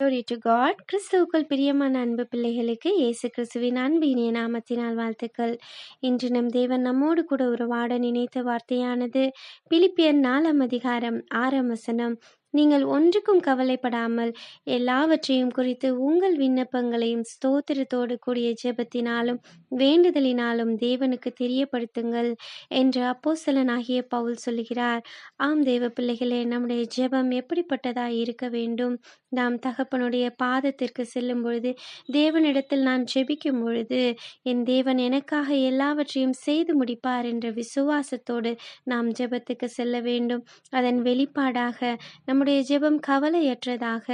Glory to God. கிறிஸ்துவுக்குள் பிரியமான அன்பு பிள்ளைகளுக்கு இயேசு கிறிஸ்துவின் அன்பு இனிய நாமத்தினால் வாழ்த்துக்கள். இன்று நம் தேவன் நம்மோடு கூட உறவாட நினைத்த வார்த்தையானது பிலிப்பியர் 4 அதிகாரம் 6 நீங்கள் ஒன்றுக்கும் கவலைப்படாமல் எல்லாவற்றையும் குறித்து உங்கள் விண்ணப்பங்களையும் ஸ்தோத்திரத்தோடு கூடிய ஜெபத்தினாலும் வேண்டுதலினாலும் தேவனுக்கு தெரியப்படுத்துங்கள் என்று அப்போஸ்தலனாகிய பவுல் சொல்லுகிறார். ஆம் தேவ பிள்ளைகளே, நம்முடைய ஜெபம் எப்படிப்பட்டதாய் இருக்க வேண்டும்? நாம் தகப்பனுடைய பாதத்திற்கு செல்லும் பொழுது, தேவனிடத்தில் நான் ஜெபிக்கும் பொழுது, என் தேவன் எனக்காக எல்லாவற்றையும் செய்து முடிப்பார் என்ற விசுவாசத்தோடு நாம் ஜெபத்துக்கு செல்ல வேண்டும். அதன் வெளிப்பாடாக நம்முடைய ஜெபம் கவலையற்றதாக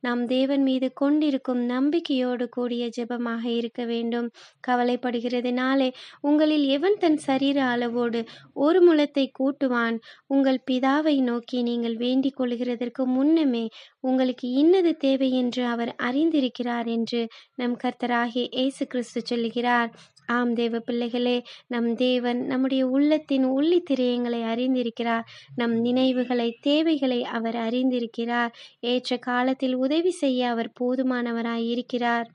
நாம் தேவன் மீது கொண்டிருக்கும் நம்பிக்கையோடு கூடிய ஜெபமாக இருக்க வேண்டும். கவலைப்படுகிறதுனாலே உங்களில் எவன் தன் சரீர அளவோடு ஒரு முழத்தை கூட்டுவான்? உங்கள் பிதாவை நோக்கி நீங்கள் வேண்டிக் கொள்கிறதற்கு முன்னமே உங்களுக்கு இன்னது தேவை என்று அவர் அறிந்திருக்கிறார் என்று நம் கர்த்தராகிய இயேசு கிறிஸ்து சொல்லுகிறார். ஆம் தேவ பிள்ளைகளே, நம் தேவன் நம்முடைய உள்ளத்தின் உள்ளித்திரையங்களை அறிந்திருக்கிறார். நம் நினைவுகளை, தேவைகளை அவர் அறிந்திருக்கிறார். ஏற்ற காலத்தில் உதவி செய்ய அவர் போதுமானவராய் இருக்கிறார்.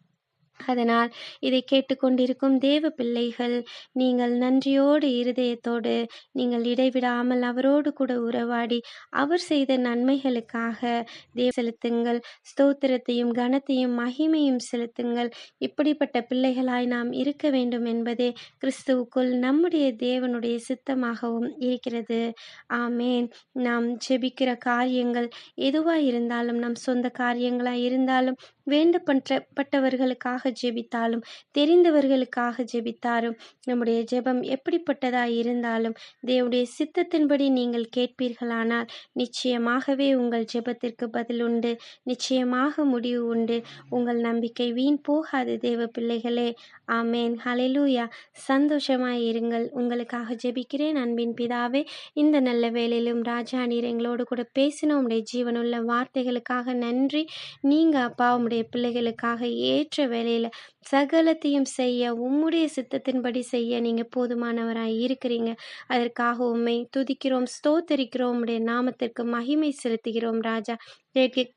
அதனால் இதை கேட்டுக்கொண்டிருக்கும் தேவ பிள்ளைகள், நீங்கள் நன்றியோடு இருதயத்தோடு நீங்கள் இடைவிடாமல் அவரோடு கூட உறவாடி அவர் செய்த நன்மைகளுக்காக செலுத்துங்கள். ஸ்தோத்திரத்தையும் கனத்தையும் மகிமையும் செலுத்துங்கள். இப்படிப்பட்ட பிள்ளைகளாய் நாம் இருக்க வேண்டும் என்பதே கிறிஸ்துவுக்குள் நம்முடைய தேவனுடைய சித்தமாகவும் இருக்கிறது. ஆமேன். நாம் ஜெபிக்கிற காரியங்கள் எதுவாய் இருந்தாலும், நம் சொந்த காரியங்களாய் இருந்தாலும், வேண்டப்பட்டவர்களுக்காக ஜெபித்தாலும், தெரிந்தவர்களுக்காக ஜெபித்தாலும், நம்முடைய ஜெபம் எப்படிப்பட்டதாய் இருந்தாலும் தேவனுடைய சித்தத்தின்படி நீங்கள் கேட்பீர்களானால் நிச்சயமாகவே உங்கள் ஜெபத்திற்கு பதில் உண்டு. நிச்சயமாக முடிவு உண்டு. உங்கள் நம்பிக்கை வீண் போகாது தேவ பிள்ளைகளே. ஆமேன். ஹல்லேலூயா. சந்தோஷமாய் இருங்கள். உங்களுக்காக ஜெபிக்கிறேன். அன்பின் பிதாவே, இந்த நல்ல வேளையிலும் ராஜா நீர் எங்களோடு கூட பேசின உம்முடைய ஜீவனுள்ள வார்த்தைகளுக்காக நன்றி. நீங்க அப்பா உம்முடைய பிள்ளைகளுக்காக ஏற்ற வேளையில சகலத்தையும் செய்ய, உம்முடைய சித்தத்தின்படி செய்ய நீங்க போதுமானவராய் இருக்கிறீங்க. அதற்காக உம்மை துதிக்கிறோம், ஸ்தோத்தரிக்கிறோம். உம்முடைய நாமத்திற்கு மகிமை செலுத்துகிறோம் ராஜா.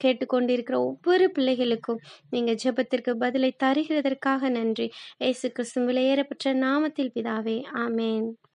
கேட்டுக்கொண்டிருக்கிற ஒவ்வொரு பிள்ளைகளுக்கும் நீங்க ஜெபத்திற்கு பதிலை தருகிறதற்காக நன்றி. இயேசு கிறிஸ்து விலையேறப்பெற்ற நாமத்தில் பிதாவே. ஆமேன்.